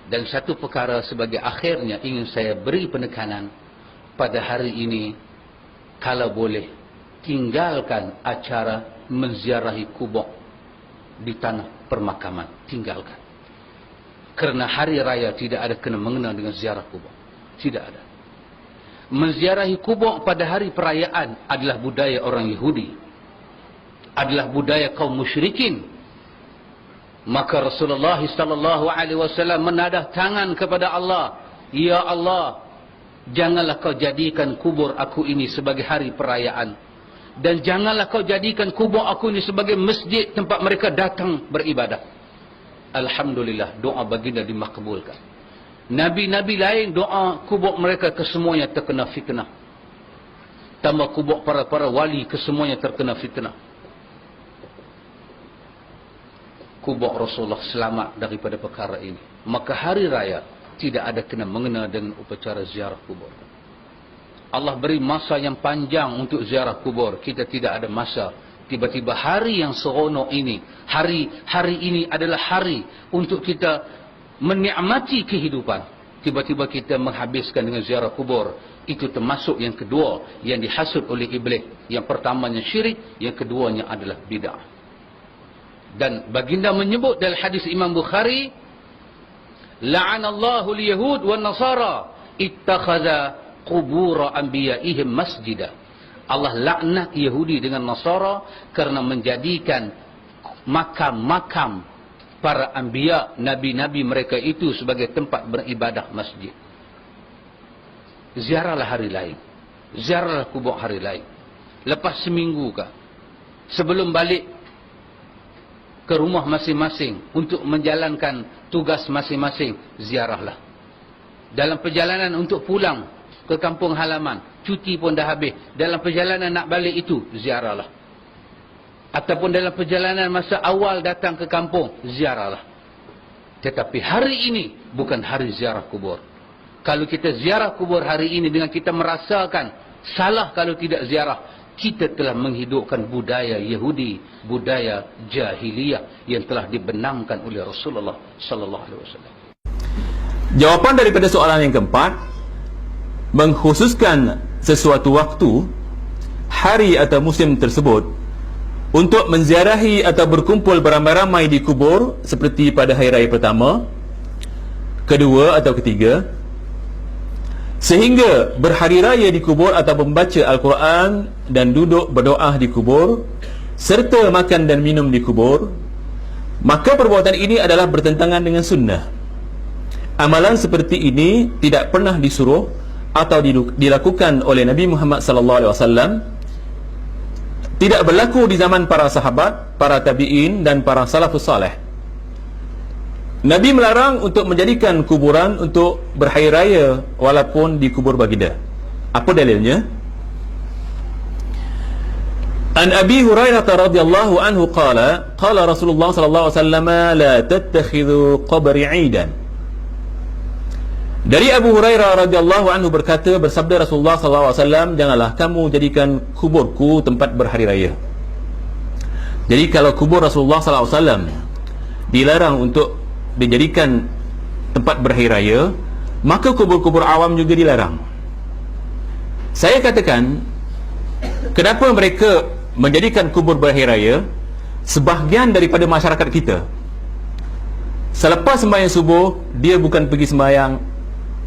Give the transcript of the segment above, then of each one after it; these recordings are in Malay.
Dan satu perkara sebagai akhirnya ingin saya beri penekanan pada hari ini, kalau boleh tinggalkan acara menziarahi kubur di tanah permakaman, tinggalkan. Kerana hari raya tidak ada kena mengena dengan ziarah kubur, tidak ada. Menziarahi kubur pada hari perayaan adalah budaya orang Yahudi, adalah budaya kaum musyrikin. Maka Rasulullah sallallahu alaihi wasallam menadah tangan kepada Allah, ya Allah, janganlah kau jadikan kubur aku ini sebagai hari perayaan, dan janganlah kau jadikan kubur aku ini sebagai masjid tempat mereka datang beribadah. Alhamdulillah, doa baginda dimakbulkan. Nabi-nabi lain doa kubur mereka kesemuanya terkena fitnah. Tambah kubur para wali kesemuanya terkena fitnah. Kubur Rasulullah selamat daripada perkara ini. Maka hari raya tidak ada kena mengena dengan upacara ziarah kubur. Allah beri masa yang panjang untuk ziarah kubur. Kita tidak ada masa. Tiba-tiba hari yang seronok ini, hari ini adalah hari untuk kita menikmati kehidupan. Tiba-tiba kita menghabiskan dengan ziarah kubur. Itu termasuk yang kedua yang dihasut oleh iblis. Yang pertamanya syirik, yang keduanya adalah bid'ah. Dan baginda menyebut dalam hadis Imam Bukhari, la'anallahu al-yahud wa nasara ittakhadha qubur anbiya'ihim masjida. Allah laknat Yahudi dengan Nasara kerana menjadikan makam-makam para anbiya, nabi-nabi mereka itu sebagai tempat beribadah masjid. Ziarahlah hari lain, ziarahlah kubur hari lain. Lepas seminggu kah, sebelum balik ke rumah masing-masing untuk menjalankan tugas masing-masing, ziarahlah. Dalam perjalanan untuk pulang ke kampung halaman, cuti pun dah habis, dalam perjalanan nak balik itu, ziarahlah. Ataupun dalam perjalanan masa awal datang ke kampung, ziarahlah. Tetapi hari ini bukan hari ziarah kubur. Kalau kita ziarah kubur hari ini dengan kita merasakan salah kalau tidak ziarah, kita telah menghidupkan budaya Yahudi, budaya jahiliyah yang telah dibenamkan oleh Rasulullah sallallahu alaihi wasallam. Jawapan daripada soalan yang keempat, mengkhususkan sesuatu waktu, hari atau musim tersebut untuk menziarahi atau berkumpul beramai-ramai di kubur seperti pada hari raya pertama, kedua atau ketiga, sehingga berhari raya di kubur atau membaca Al-Quran dan duduk berdoa di kubur serta makan dan minum di kubur, maka perbuatan ini adalah bertentangan dengan sunnah. Amalan seperti ini tidak pernah disuruh atau dilakukan oleh Nabi Muhammad SAW. Tidak berlaku di zaman para sahabat, para tabi'in dan para salafus salih. Nabi melarang untuk menjadikan kuburan untuk berhari raya walaupun di kubur baginda. Apa dalilnya? An Abi Hurairah radhiyallahu anhu qala Rasulullah sallallahu alaihi wasallam la tattakhidhu qabri 'idan. Dari Abu Hurairah radhiyallahu anhu berkata, bersabda Rasulullah sallallahu alaihi wasallam, janganlah kamu jadikan kuburku tempat berhari raya. Jadi kalau kubur Rasulullah sallallahu alaihi wasallam dilarang untuk dijadikan tempat berhari raya, maka kubur-kubur awam juga dilarang. Saya katakan, kenapa mereka menjadikan kubur berhari raya? Sebahagian daripada masyarakat kita, selepas sembahyang subuh, dia bukan pergi sembahyang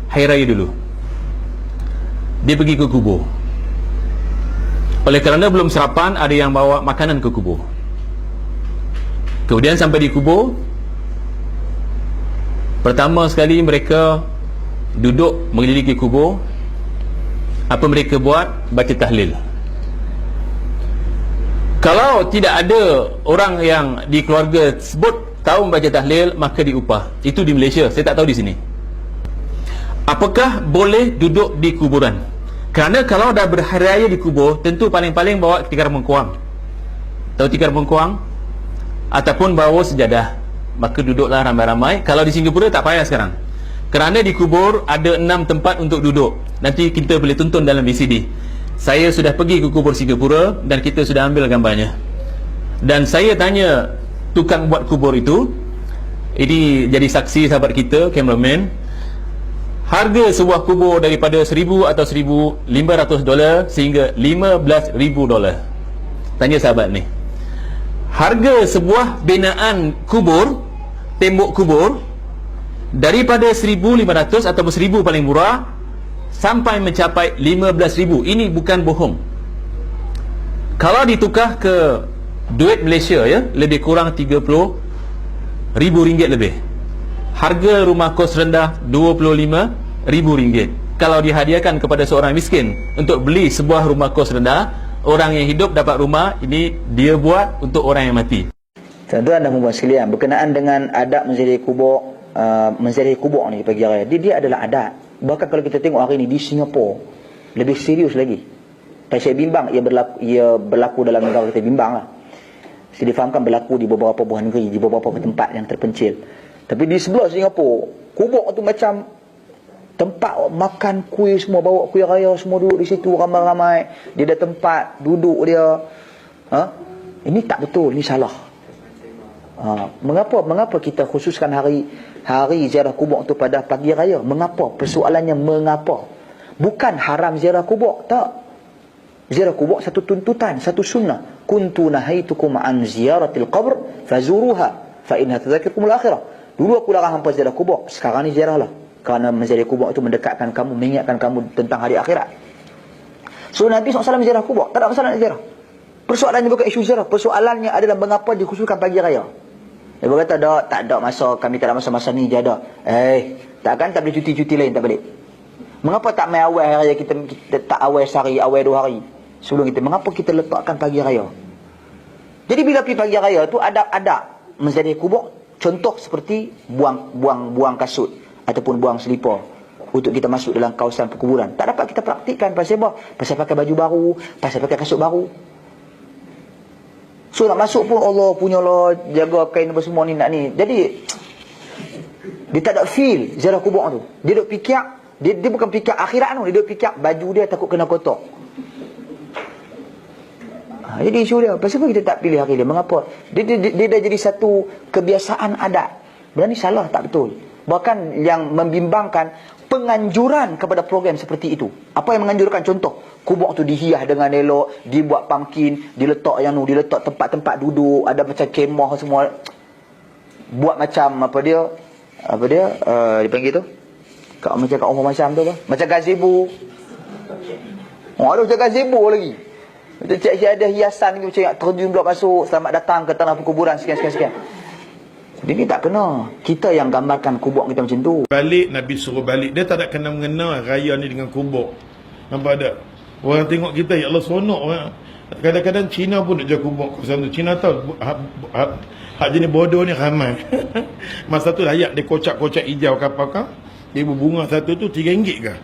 hari raya dulu, dia pergi ke kubur. Oleh kerana belum sarapan, ada yang bawa makanan ke kubur. Kemudian sampai di kubur, pertama sekali mereka duduk mengelilingi kubur. Apa mereka buat? Baca tahlil. Kalau tidak ada orang yang di keluarga tersebut tahu membaca tahlil, maka diupah. Itu di Malaysia, saya tak tahu di sini. Apakah boleh duduk di kuburan? Kerana kalau dah berhari raya di kubur, tentu paling-paling bawa tikar mengkuang. Tahu tikar mengkuang? Ataupun bawa sejadah. Maka duduklah ramai-ramai. Kalau di Singapura tak payah sekarang, kerana di kubur ada 6 tempat untuk duduk. Nanti kita boleh tonton dalam VCD. Saya sudah pergi ke kubur Singapura dan kita sudah ambil gambarnya. Dan saya tanya tukang buat kubur itu, ini jadi saksi sahabat kita, cameraman. Harga sebuah kubur daripada $1,000 atau $1,500 sehingga $15,000. Tanya sahabat ni, harga sebuah binaan kubur, tembok kubur, daripada 1,500 ataupun 1,000 paling murah sampai mencapai 15,000. Ini bukan bohong. Kalau ditukar ke duit Malaysia, ya, lebih kurang RM30,000 lebih. Harga rumah kos rendah RM25,000. Kalau dihadiahkan kepada seorang miskin untuk beli sebuah rumah kos rendah, orang yang hidup dapat rumah, ini dia buat untuk orang yang mati. Tuan-tuan dan puan sekalian, berkenaan dengan adab menziarahi kubur, ni pagi raya, dia adalah adat. Bahkan kalau kita tengok hari ni di Singapura, lebih serius lagi. Saya bimbang ia berlaku dalam negara kita, bimbang lah. Saya difahamkan berlaku di beberapa buah negeri, di beberapa tempat yang terpencil. Tapi di sebelah Singapura, kubur tu macam tempat makan kuih semua, bawa kuih raya semua duduk di situ ramai-ramai. Dia ada tempat duduk dia. Ini tak betul, ini salah. Mengapa kita khususkan hari ziarah kubur tu pada pagi raya? Mengapa? Persoalannya mengapa? Bukan haram ziarah kubur, tak. Ziarah kubur satu tuntutan, satu sunnah. Kuntu nahaitukum an ziyaratil qabr fazuruha fa innaha tudzakirukumul akhirah. Dulu aku larang hampa ziarah kubur, sekarang ni ziarahlah. Kerana menziarahi kubur itu mendekatkan kamu, mengingatkan kamu tentang hari akhirat. So Nabi SAW ziarah kubur, tak ada masalah nak ziarah. Persoalannya bukan isu ziarah, persoalannya adalah mengapa dikhususkan pagi raya. Dia berkata, tak ada masa, kami tak ada masa ni je ada. Takkan tak boleh cuti-cuti lain tak balik. Mengapa tak main awal hari raya, kita tak awal sehari, awal 2 hari sebelum kita? Mengapa kita letakkan pagi raya? Jadi bila pergi pagi raya tu ada menziarahi kubur. Contoh seperti buang kasut ataupun buang selipar untuk kita masuk dalam kawasan perkuburan. Tak dapat kita praktikkan. Pasal apa? Pasal pakai baju baru, pasal pakai kasut baru. So nak masuk pun Allah punya lah, jaga kain apa semua ni nak ni. Jadi dia tak ada feel ziarah kubur tu. Dia duk fikir, dia bukan fikir akhirat tu, dia duk fikir baju dia takut kena kotor. Jadi isu dia, pasal apa kita tak pilih hari dia? Mengapa? Dia dah jadi satu kebiasaan adat. Berani salah, tak betul. Bahkan yang membimbangkan penganjuran kepada program seperti itu. Apa yang menganjurkan? Contoh, kubur tu dihias dengan elok, dibuat pumpkin, diletak diletak tempat-tempat duduk, ada macam kemah semua. Buat macam dipanggil tu? Macam kat rumah macam tu apa? Macam gazebo. Ada macam gazebo lagi. Cik-cik ada hiasan macam yang terjun pula masuk, selamat datang ke tanah perkuburan, sekian. Jadi ni tak kena. Kita yang gambarkan kubur kita macam tu. Balik, Nabi suruh balik. Dia tak ada kena mengena raya ni dengan kubur. Nampak tak? Orang tengok kita, ya Allah seronok. Kadang-kadang Cina pun nak jual kubur kawasan tu. Cina tahu hak jenis bodoh ni ramai. Masa tu layak dia kocak-kocak hijau ke apa-apa. Dia berbunga satu tu RM3 ke?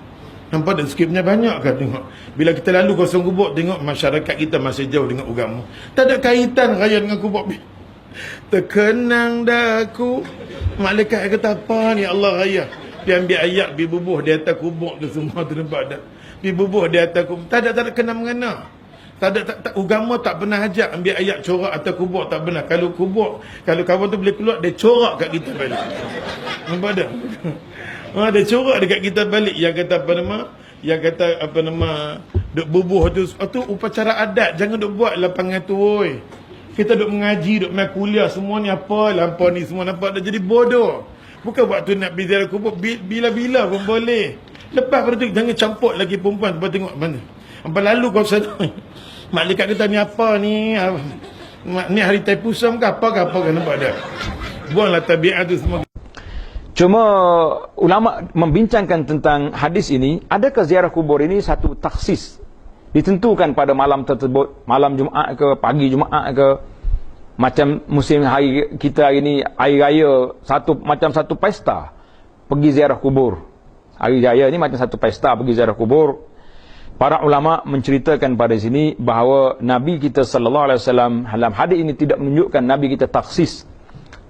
Nampak tak skipnya banyak kan tengok. Bila kita lalu kawasan kubur, tengok masyarakat kita masih jauh dengan agama. Tak ada kaitan raya dengan kubur. Terkenang dah aku. Malaikat kata apa ni Allah raya. Dia ambil ayat pergi bubuh di atas kubur tu semua tu, nampak tak? Pergi bubuh di atas kubur. Tak ada kena mengena. Agama tak pernah ajak ambil ayat corak atas kubur, tak pernah. Kalau kawan tu boleh keluar, dia corak kat kita balik. Nampak tak? Dia corak dekat kita balik. Yang kata duk bubuh tu, tu upacara adat. Jangan duk buat lapangan tu, oi. Kita duk mengaji, duk main kuliah, semua ni apa, lampau ni semua, nampak dah jadi bodoh. Bukan waktu nak pergi ziarah kubur, bila-bila pun boleh. Lepas pada tu, jangan campur lagi perempuan. Lepas tengok mana. Apa lalu kau sana. Malaikat kata ni apa ni? Ni hari Taipusam ke apa kan, nampak dah. Buanglah tabiat tu semua. Cuma ulama membincangkan tentang hadis ini, adakah ziarah kubur ini satu taksis ditentukan pada malam tersebut, malam Jumaat ke, pagi Jumaat ke, macam musim hari kita hari ini, hari raya, macam satu pesta pergi ziarah kubur. Hari raya ni macam satu pesta pergi ziarah kubur. Para ulama menceritakan pada sini bahawa Nabi kita sallallahu alaihi wasallam dalam hadis ini tidak menunjukkan Nabi kita taksis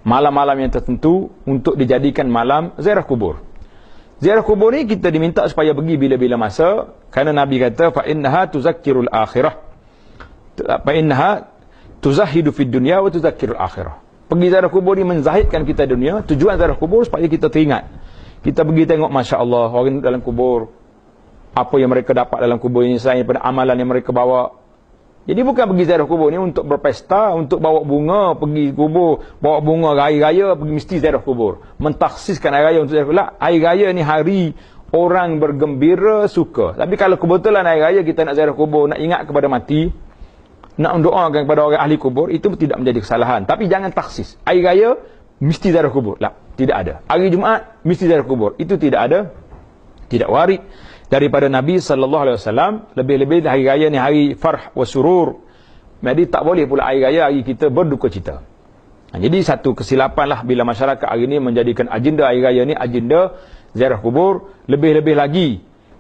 malam-malam yang tertentu untuk dijadikan malam ziarah kubur. Ziarah kubur ni kita diminta supaya pergi bila-bila masa, kerana Nabi kata fa innaha tuzakkirul akhirah. Fa innaha tuzahidu fid dunya wa tuzakkirul akhirah. Pergi ziarah kubur ni menzahidkan kita dunia. Tujuan ziarah kubur supaya kita teringat. Kita pergi tengok, Masya Allah, orang dalam kubur, apa yang mereka dapat dalam kubur ini selain daripada amalan yang mereka bawa. Jadi bukan pergi ziarah kubur ni untuk berpesta, untuk bawa bunga, pergi kubur, bawa bunga hari raya, pergi mesti ziarah kubur. Mentaksiskan hari raya untuk ziarah kubur. Hari raya ni hari orang bergembira, suka. Tapi kalau kebetulan hari raya kita nak ziarah kubur, nak ingat kepada mati, nak mendoakan kepada orang ahli kubur, itu tidak menjadi kesalahan. Tapi jangan taksis. Hari raya, mesti ziarah kubur. Tak, tidak ada. Hari Jumaat, mesti ziarah kubur. Itu tidak ada. Tidak warid daripada Nabi SAW. Lebih-lebih hari raya ni hari farh wa surur. Jadi tak boleh pula hari raya hari kita berduka cita. Jadi satu kesilapan lah bila masyarakat hari ini menjadikan agenda hari raya ni agenda ziarah kubur. Lebih-lebih lagi,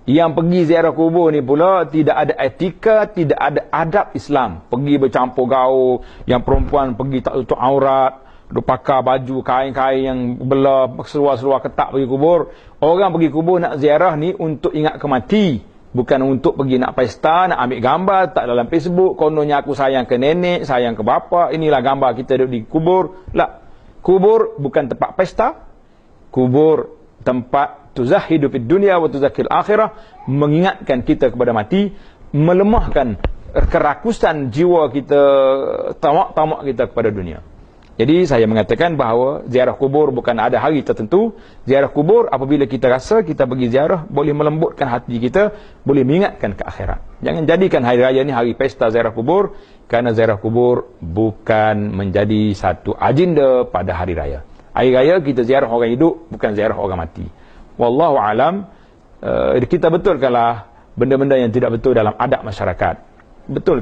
yang pergi ziarah kubur ni pula tidak ada etika, tidak ada adab Islam. Pergi bercampur gaul, yang perempuan pergi tak tutup aurat, pakai baju kain-kain yang belah, seluar-seluar ketat pergi kubur. Orang pergi kubur nak ziarah ni untuk ingat kemati, bukan untuk pergi nak pesta, nak ambil gambar tak dalam Facebook, kononnya aku sayang ke nenek, sayang ke bapa, inilah gambar kita duduk di kubur. Lah, kubur bukan tempat pesta. Kubur tempat tuzahidu fid dunya wa tuzakil akhirah, mengingatkan kita kepada mati, melemahkan kerakusan jiwa kita, tamak-tamak kita kepada dunia. Jadi saya mengatakan bahawa ziarah kubur bukan ada hari tertentu. Ziarah kubur apabila kita rasa kita pergi ziarah boleh melembutkan hati kita, boleh mengingatkan ke akhirat. Jangan jadikan hari raya ni hari pesta ziarah kubur, kerana ziarah kubur bukan menjadi satu agenda pada hari raya. Hari raya kita ziarah orang hidup, bukan ziarah orang mati. Wallahu alam. Kita betulkanlah benda-benda yang tidak betul dalam adab masyarakat. Betul.